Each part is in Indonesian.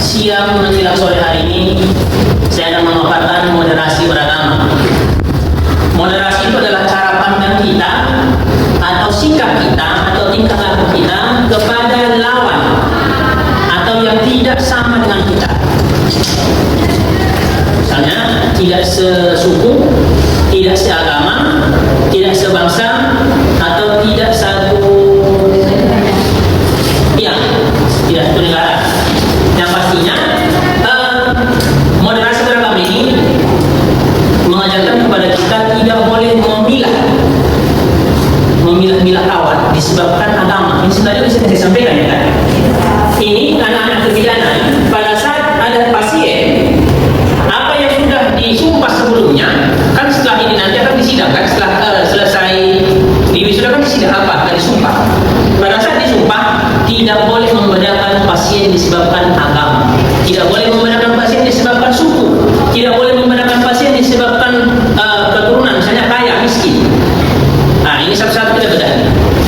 siang menjelang sore hari ini saya akan memaparkan moderasi beragama. Moderasi itu adalah cara pandang kita atau sikap kita atau tingkah laku kita kepada lawan atau yang tidak sama dengan kita. Misalnya tidak sesuku, tidak seagama, tidak sebangsa, atau tidak satu tidak satu negara. Yang pastinya moderasi beragama ini mengajarkan kepada kita tidak boleh memilah kawan disebabkan agama. Ini sebenarnya bisa saya sampaikan ya kan? Ini anak-anak terpidana pada saat ada pasien apa yang sudah disumpah sebelumnya kan setelah ini nanti akan disidangkan setelah selesai diwisuda kan disidang apa? Akan disumpah. Pada saat disumpah tidak boleh membedakan pasien disebabkan agama, tidak boleh membedakan pasien disebabkan suku, tidak boleh membedakan pasien disebabkan keturunan, misalnya kaya miskin. Nah ini satu-satu kita bedakan.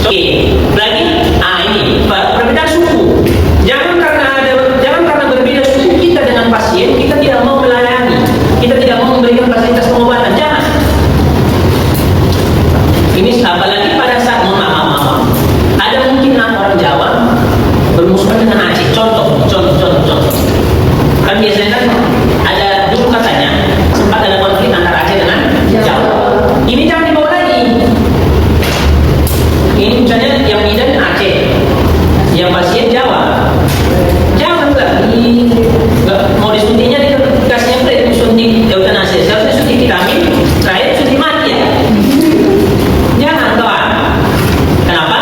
Oke, lagi, ini perbedaan suku. Jangan karena berbeda suku kita dengan pasien kita tidak mau melayani, kita tidak mau memberikan fasilitas pengobatan. Jangan. Ini apalagi pada saat maaf. Ada mungkin orang Jawa bermusuhan dengan Aceh. Contoh. Kan biasanya kan ada dulu katanya sempat ada konflik antara Aceh dengan Jawa. Ini jangan dibawa lagi. Ini misalnya yang bidan Aceh, yang pasien Jawa. Jangan lagi. Mau disuntiknya dikasih yang disuntik euthanasia. Seharusnya suntik vitamin, terakhir suntik mati ya. Jangan kawan. Kenapa?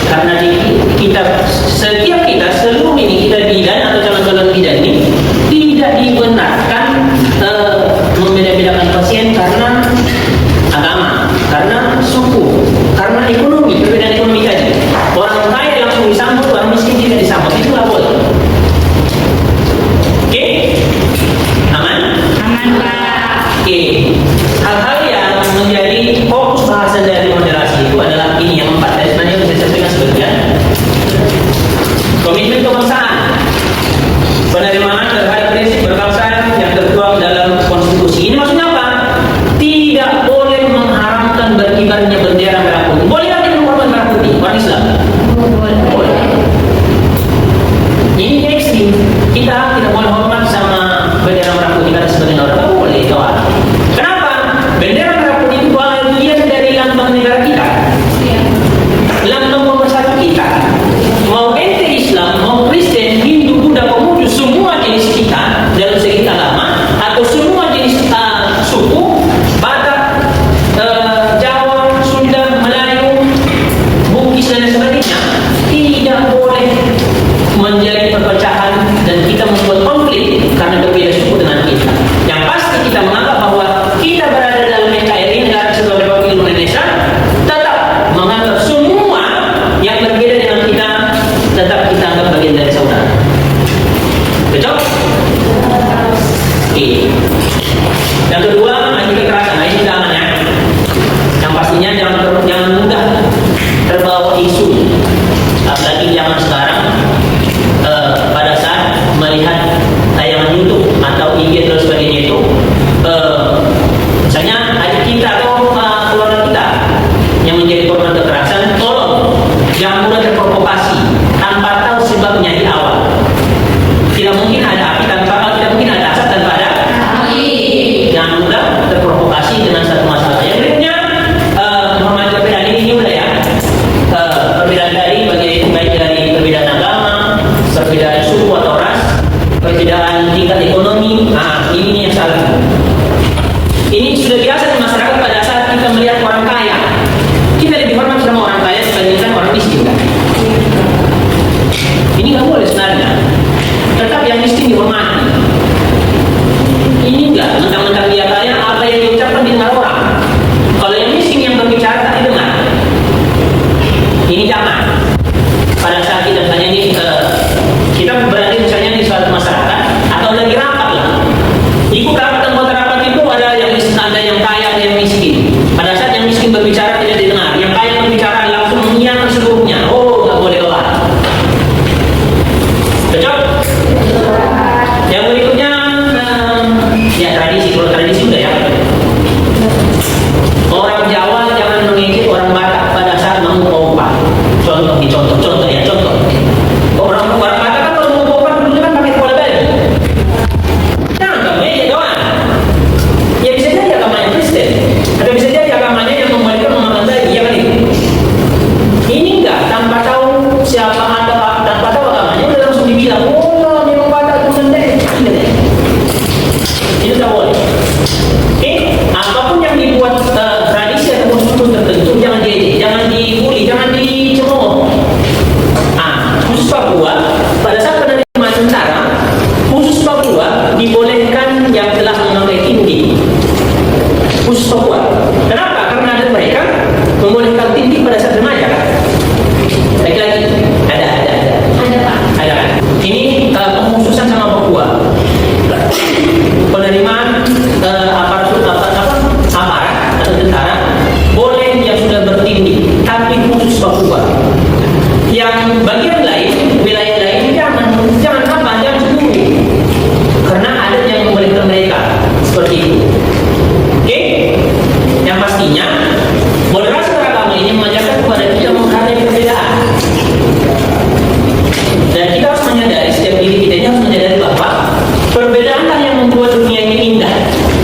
Karena setiap kita seluruh ini kita bidan atau calon-calon bidan ini tidak dibenarkan membeda-bedakan pasien karena agama, karena suku, karena ekonomi, perbedaan ekonomi tadi. Orang kaya langsung disambut, orang miskin tidak disambut, itu nggak boleh. Oke? Aman? Aman Pak. Oke. Hal-hal yang menjadi fokus bahasan dari moderasi itu adalah ini yang 4 tadi sebenarnya bisa sampaikan sebagian. Komitmen kebangsaan, penerimaan terhadap prinsip berkebangsaan yang tertuang dalam konstitusi. Ini maksudnya apa? Tidak boleh mengharamkan berkibarnya bendera merah putih. Boleh nggak kita menghormati merah putih orang Islam? Boleh. Ini ekstrim. Kita tidak boleh hormat sama bendera merah putih karena sebagian orang tak boleh kawan. Kenapa? Bendera merah putih itu bagian dari lambang negara kita, lambang pemersatu kita. Mau ente Islam, mau Kristen, Hindu, Buddha, Konghucu, semua jenis kita dalam segi agama atau semua jenis suku, Batak, Jawa, Sunda, Melayu, Bugis dan sebagainya, tidak boleh menjadi perpecahan dan kita membuat konflik karena berbeda suku dengan kita. Yang pasti kita menganggap bahwa kita berada dalam NKRI, Negara Kesatuan Republik Indonesia, tetap menganggap semua yang berbeda dengan kita tetap kita anggap bagian dari saudara. Betul? Oke. Yang kedua, anti kekerasan. Nah, ini jangan ya. Yang pastinya jangan mudah terbawa isu. Apalagi zaman sekarang pada saat melihat tayangan YouTube atau IG dan sebagainya itu, misalnya adik kita atau keluarga kita yang menjadi korban kekerasan, tolong jangan mudah terprovokasi tanpa tahu sebabnya di awal. Tidak mungkin ada api tidak mungkin ada asap tanpa ada api. Jangan mudah terprovokasi dengan satu masalah. Yang berikutnya, menghormati perbedaan ini udah ya. Perbedaan baik dari perbedaan agama, perbedaan suku atau ras, perbedaan tingkat ekonomi. Nah, ini yang salah. Ini sudah biasa di masyarakat pada saat kita melihat orang kaya. Kita lebih hormat sama orang kaya dibandingkan orang miskin kan? Ini nggak boleh sebenarnya. Tetap yang miskin dihormati. Ini enggak, mentang-mentang dia kaya, apa yang diucapkan didengar orang. Kalau yang miskin yang berbicara tak didengar. Ini jangan. Pada saat kita misalnya ini kita berada misalnya di suatu masyarakat atau lagi rapat lah. Ikut rapat anggota rapat itu ada yang kaya, ada yang miskin. Pada saat yang miskin berbicara tidak didengar, yang kaya berbicara langsung mengiyakan seluruhnya. Oh, nggak boleh kawan. Cocok? tradisi. Kalau tradisi udah ya. Orang Jawa jangan mengejek orang Batak pada saat mau pompa. Contoh ya, contoh. Orang Batak kan kalau mau pompa dulunya kan pakai kepala bayi. Jangan kamu ya doang. Ya bisa jadi agamanya Kristen, atau bisa jadi agamanya yang membalikkan memakan bayi, ya kan itu. Ini enggak, tanpa tahu siapa ada, tanpa tahu agamanya udah langsung dibilang, oh memang Batak itu sendiri. Ini tidak boleh. Apapun yang dibuat tradisi atau suku tertentu jangan diejek, jangan dibully, jangan dicemooh. Khusus Papua pada saat penerimaan tentara, khusus Papua dibolehkan yang telah memakai tindih. Khusus Papua. Kenapa? Karena ada mereka membolehkan tindih pada saat remaja. Lagi-lagi ada Pak. Ada kan? Ini pengkhususan sama Papua. Penerimaan aparat atau tentara boleh yang sudah bertindih, tapi khusus Papua. Yang bagian lain, wilayah lain jangan sembunyi, karena ada yang membolehkan mereka seperti itu. Oke? Yang pastinya moderasi beragama ini mengajarkan kepada kita menghargai perbedaan. Dan kita harus menyadari, setiap diri kita ini harus menyadari bahwa perbedaanlah yang membuat dunia ini indah.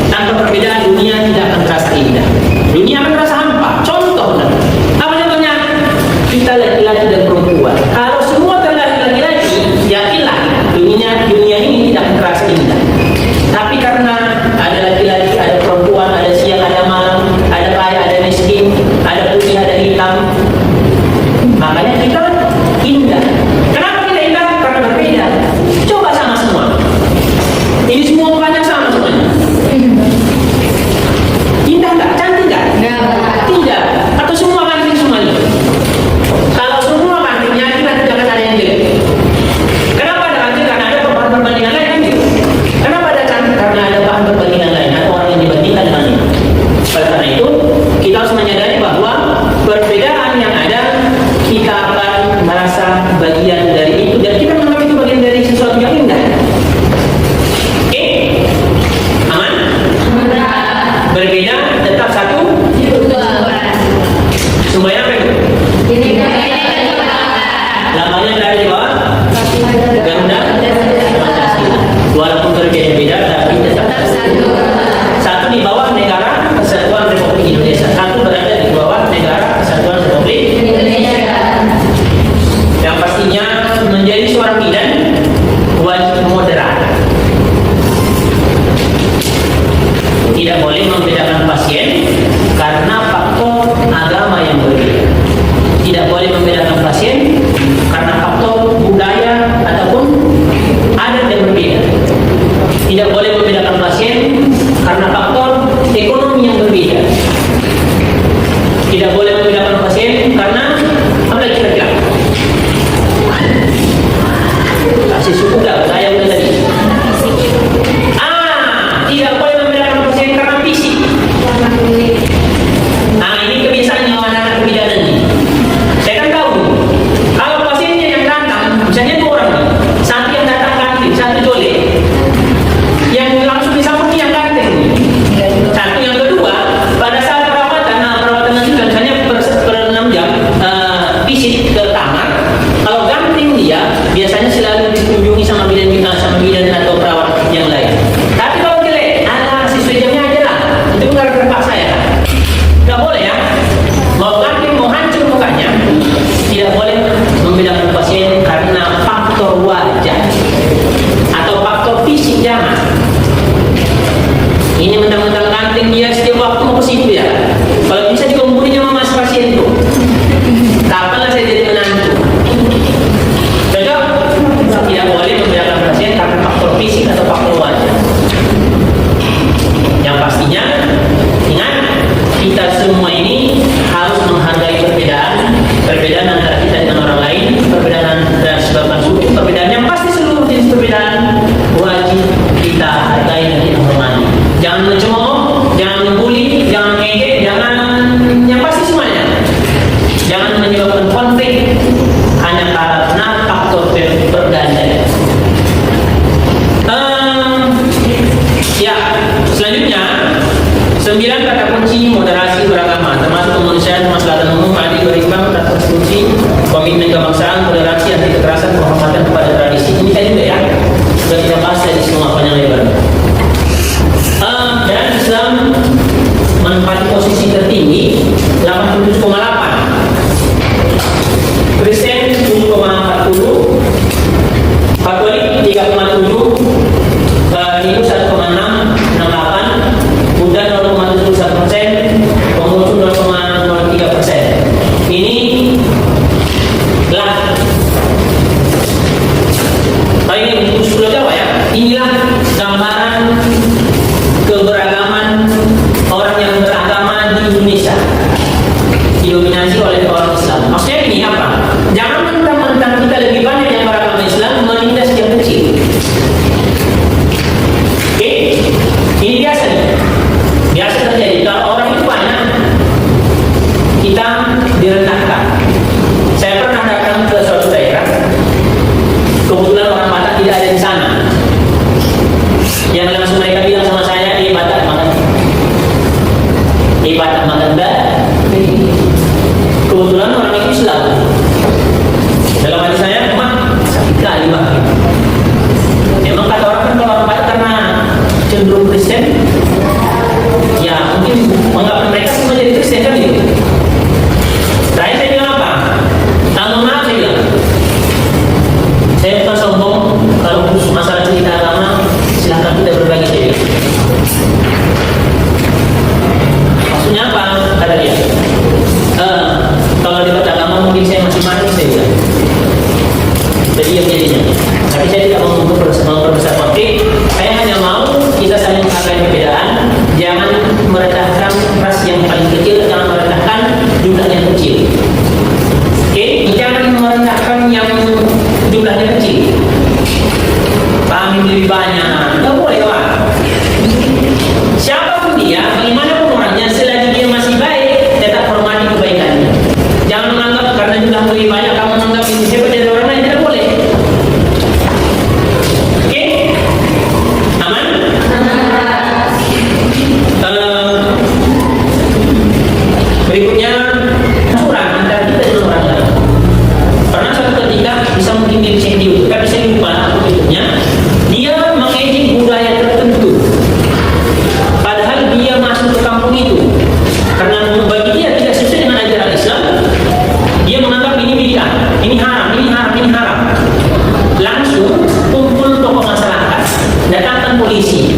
Tanpa perbedaan dunia tidak akan terasa indah. Dunia akan terasa hampa. Contoh, apa contohnya? Kita laki-laki dan perempuan. Kalau semua terlahir laki-laki, yakinlah dunia ini tidak akan terasa indah. Tapi karena ada laki-laki, ada perempuan, ada siang, ada malam, ada kaya, ada miskin, ada putih, ada hitam, makanya kita indah. Kenapa kita indah? Karena berbeda. Coba sama semua. Ini semua mukanya sama semuanya. Indah nggak? Cantik nggak? Tidak. Atau semua cantik semuanya? Kalau semua cantiknya, kita tidak akan ada yang jelek. Kenapa ada cantik? Karena ada perbandingan 9, kata kunci moderasi beragama, termasuk kemanusiaan, kemaslahatan umum, adil berimbang, tak konstitusi, komitmen kebangsaan, toleransi, anti kekerasan, penghormatan kepada tradisi. Ini saya juga ya, sudah kita bahas tadi semua panjang lebar. Dan Islam menempati posisi tertinggi 87,8, Kristen 7,40, Katolik 3,7, Hindu 1,668, Buddha 0,71%, Konghucu 0,03%. Ini lah, ini khusus Pulau Jawa ya. Inilah gambaran keberagaman orang yang beragama di Indonesia, didominasi oleh orang Islam. Maksudnya ini apa? Jangan mentang-mentang kita lebih banyak yang beragama Islam menindas yang kecil. Oke, ini biasa nih. Biasa terjadi kalau orang itu banyak, kita direndahkan. Saya pernah datang ke suatu daerah, kebetulan orang Batak tidak ada di sana. Yang langsung mereka bilang sama saya, Batak makan, Batak makan dah. Kebetulan orang itu Islam. Dalam hati saya, memang sakit kali Pak. Memang kata orang kan kalau orang Batak karena cenderung Kristen, ya mungkin menganggap mereka semua jadi Kristen kan gitu. Saya bilang apa? Mohon maaf saya bilang, saya bukan sombong. Kalau khusus masalah cerita agama, silahkan kita berbagi saja. Maksudnya apa? Kata dia, kalau debat agama mungkin saya masih manis saya bilang. Jadi yang jadinya. Tapi saya tidak mau memperbesar konflik. Saya hanya mau kita saling menghargai perbedaan. Jangan merendahkan ras yang paling kecil, jangan merendahkan jumlah yang kecil. Oke, jangan merendahkan yang jumlahnya kecil. Kami lebih banyak, nggak boleh Pak. Siapapun dia, bagaimanapun orangnya, selagi dia masih baik, tetap hormati kebaikannya. Jangan menganggap karena jumlah lebih banyak kamu menganggap ini siapa dari orang lain, tidak boleh. Oke, aman? Berikutnya curang antara kita dengan orang lain. Pernah suatu ketika bisa mungkin diri saya diutuk, tapi saya lupa berikutnya. Dia mengejek budaya tertentu, padahal dia masuk ke kampung itu karena bagi dia tidak sesuai dengan ajaran Islam. Dia menganggap ini bid'ah, ini haram, ini haram, ini haram. Langsung kumpul tokoh masyarakat, datangkan polisi.